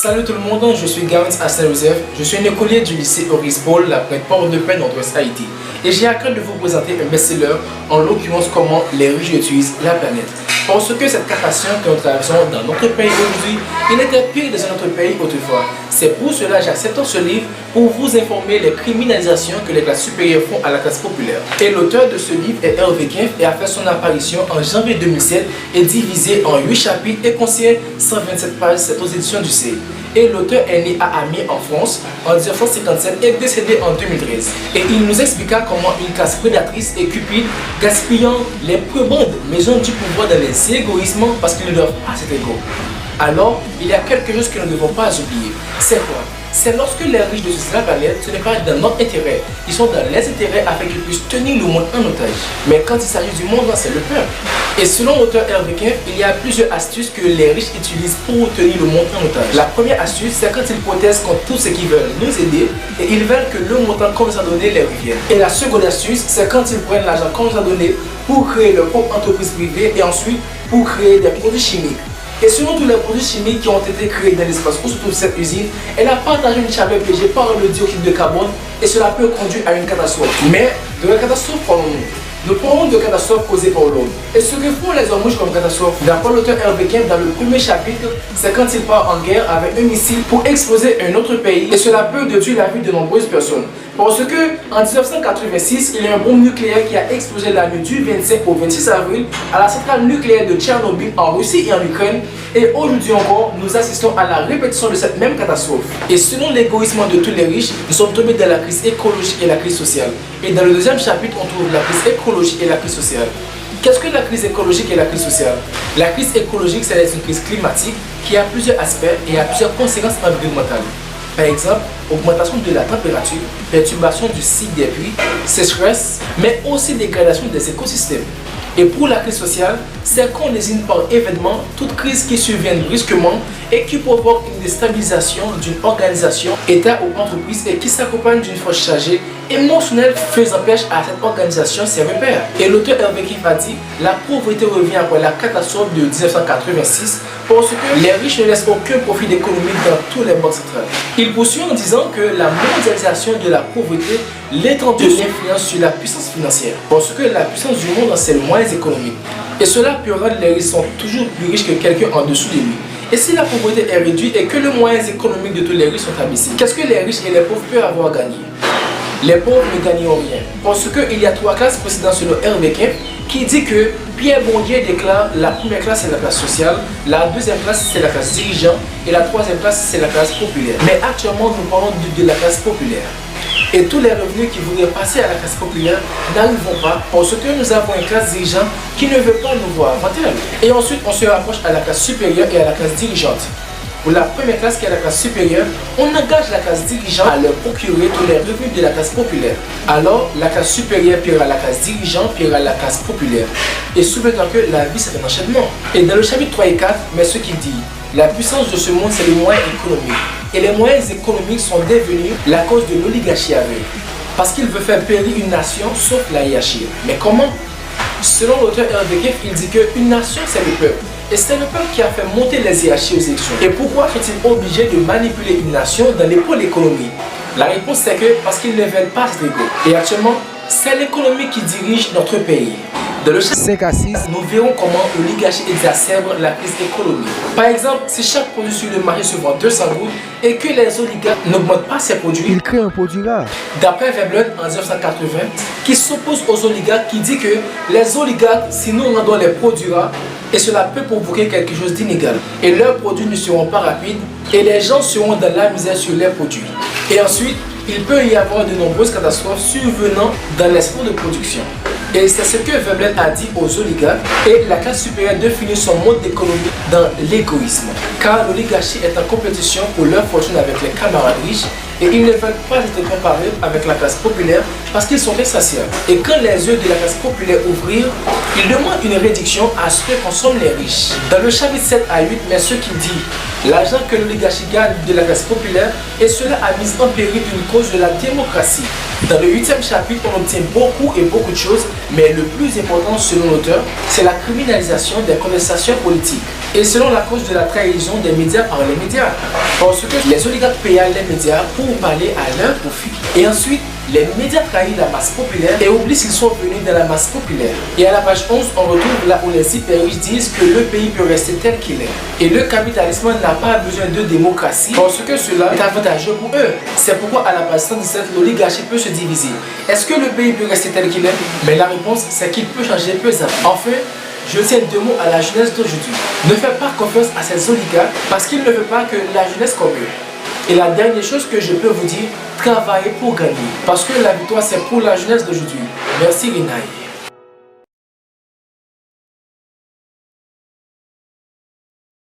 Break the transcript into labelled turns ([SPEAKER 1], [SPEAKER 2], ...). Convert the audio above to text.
[SPEAKER 1] Salut tout le monde, je suis Garant Hassan Joseph, je suis un écolier du lycée Horace Paul, la Port de Paix Nord-Ouest Haïti. Et j'ai à cœur de vous présenter un best-seller, en l'occurrence comment les riches utilisent la planète. Parce que cette catastrophe que nous traversons dans notre pays aujourd'hui, il était pire dans notre pays autrefois. C'est pour cela que j'accepte ce livre pour vous informer les criminalisations que les classes supérieures font à la classe populaire. Et l'auteur de ce livre est Hervé Kempf et a fait son apparition en janvier 2007 et divisé en 8 chapitres et contient 127 pages, c'est aux éditions du C. Et l'auteur est né à Amiens en France en 1957 et décédé en 2013. Et il nous expliqua comment une classe prédatrice et cupide, gaspillant les prébendes maisons du pouvoir dans les égoïsmes parce qu'ils ne doivent pas être égaux. Alors, il y a quelque chose que nous ne devons pas oublier. C'est quoi? C'est lorsque les riches de la planète, ce n'est pas dans notre intérêt. Ils sont dans les intérêts afin qu'ils puissent tenir le monde en otage. Mais quand il s'agit du monde, c'est le peuple. Et selon l'auteur Hervé Kempf, il y a plusieurs astuces que les riches utilisent pour tenir le monde en otage. La première astuce, c'est quand ils protestent contre tous ceux qui veulent nous aider et ils veulent que le montant qu'on nous a donné les revienne. Et la seconde astuce, c'est quand ils prennent l'argent qu'on nous a donné pour créer leur propre entreprise privée et ensuite pour créer des produits chimiques. Et selon tous les produits chimiques qui ont été créés dans l'espace où se trouve cette usine, elle a partagé une chaleur piégée par le dioxyde de carbone et cela peut conduire à une catastrophe. Mais de la catastrophe, parlons-nous. Nous parlons de catastrophes causées par l'homme. Et ce que font les hommes riches comme catastrophe, d'après l'auteur Hervé Kempf dans le premier chapitre, c'est quand il part en guerre avec un missile pour exploser un autre pays et cela peut détruire la vie de nombreuses personnes. Parce que en 1986, il y a un bombe nucléaire qui a explosé la nuit du 25 au 26 avril à la centrale nucléaire de Tchernobyl en Russie et en Ukraine. Et aujourd'hui encore, nous assistons à la répétition de cette même catastrophe. Et selon l'égoïsme de tous les riches, nous sommes tombés dans la crise écologique et la crise sociale. Et dans le deuxième chapitre, on trouve la crise écologique et la crise sociale. Qu'est-ce que la crise écologique et la crise sociale? La crise écologique, c'est une crise climatique qui a plusieurs aspects et a plusieurs conséquences environnementales. Par exemple, augmentation de la température, perturbation du cycle des pluies, sécheresse, mais aussi dégradation des écosystèmes. Et pour la crise sociale, c'est qu'on désigne par événement toute crise qui survient brusquement et qui provoque une déstabilisation d'une organisation, État ou entreprise et qui s'accompagne d'une force chargée émotionnelle faisant pêche à cette organisation ses repères. Et l'auteur Hervé Kempf a dit la pauvreté revient après la catastrophe de 1986 parce que les riches ne laissent aucun profit économique dans tous les banques centrales. Il poursuit en disant que la mondialisation de la pauvreté l'étendue de l'influence sur la puissance financière parce que la puissance du monde c'est le moyen économique. Et cela peut rendre les riches sont toujours plus riches que quelqu'un en dessous de lui. Et si la pauvreté est réduite et que le moyen économique de tous les riches sont abaissés, qu'est-ce que les riches et les pauvres peuvent avoir gagné? Les pauvres ne gagneront rien. Parce qu'il y a 3 classes précédentes selon Hervé Kempf qui dit que Pierre Bourdieu déclare la première classe c'est la classe sociale, la deuxième classe c'est la classe dirigeante et la troisième classe c'est la classe populaire. Mais actuellement nous parlons de la classe populaire. Et tous les revenus qui voudraient passer à la classe populaire n'arriveront pas parce que nous avons une classe dirigeante qui ne veut pas nous voir avancer. Et ensuite on se rapproche à la classe supérieure et à la classe dirigeante. Pour la première classe qui est la classe supérieure, on engage la classe dirigeante à leur procurer tous les revenus de la classe populaire. Alors, la classe supérieure paiera la classe dirigeante, paiera la classe populaire. Et souvenons que la vie c'est un enchaînement. Et dans le chapitre 3 et 4, mais ce qu'il dit, la puissance de ce monde c'est les moyens économiques. Et les moyens économiques sont devenus la cause de l'oligarchie aveugle. Parce qu'il veut faire périr une nation sauf la hiérarchie. Mais comment? Selon l'auteur Hervé Kempf, il dit qu'une nation c'est le peuple. Et c'est le peuple qui a fait monter les hiérarchies aux élections. Et pourquoi sont-ils obligés de manipuler une nation dans les pôles économiques? La réponse c'est que parce qu'ils ne veulent pas être égaux. Et actuellement, c'est l'économie qui dirige notre pays. Dans le chapitre 5 à 6, nous verrons comment l'oligarchie exacerbe la crise économique. Par exemple, si chaque produit sur le marché se vend 200 gouttes et que les oligarques n'augmentent pas ces produits,
[SPEAKER 2] ils créent un produit rare.
[SPEAKER 1] D'après Veblen en 1980, qui s'oppose aux oligarques, qui dit que les oligarques, si nous rendons les produits rares, et cela peut provoquer quelque chose d'inégal. Et leurs produits ne seront pas rapides et les gens seront dans la misère sur les produits. Et ensuite, il peut y avoir de nombreuses catastrophes survenant dans les centres de production. Et c'est ce que Veblen a dit aux oligarques et la classe supérieure de finir son mode d'économie dans l'égoïsme. Car l'oligarchie est en compétition pour leur fortune avec les camarades riches et ils ne veulent pas être comparés avec la classe populaire parce qu'ils sont insatiables. Et quand les yeux de la classe populaire ouvrirent, ils demandent une réduction à ce que consomment les riches. Dans le chapitre 7 à 8, mais ce qu'il dit, l'argent que l'oligarchie gagne de la classe populaire, et cela a mis en péril une cause de la démocratie. Dans le 8e chapitre, on obtient beaucoup et beaucoup de choses, mais le plus important selon l'auteur, c'est la criminalisation des conversations politiques. Et selon la cause de la trahison des médias par les médias. Parce que les oligarques payaient les médias pour parler à leur profit. Et ensuite, les médias trahissent la masse populaire et oublient s'ils sont venus dans la masse populaire. Et à la page 11, on retrouve là où les hyper riches disent que le pays peut rester tel qu'il est. Et le capitalisme n'a pas besoin de démocratie parce que cela est avantageux pour eux. C'est pourquoi à la page 117, l'oligarchie peut se diviser. Est-ce que le pays peut rester tel qu'il est? Mais la réponse, c'est qu'il peut changer peu à peu. Enfin, je tiens deux mots à la jeunesse d'aujourd'hui. Ne faites pas confiance à ces oligarques parce qu'ils ne veulent pas que la jeunesse comme eux. Et la dernière chose que je peux vous dire, travaillez pour gagner. Parce que la victoire, c'est pour la jeunesse d'aujourd'hui. Merci Rinaï.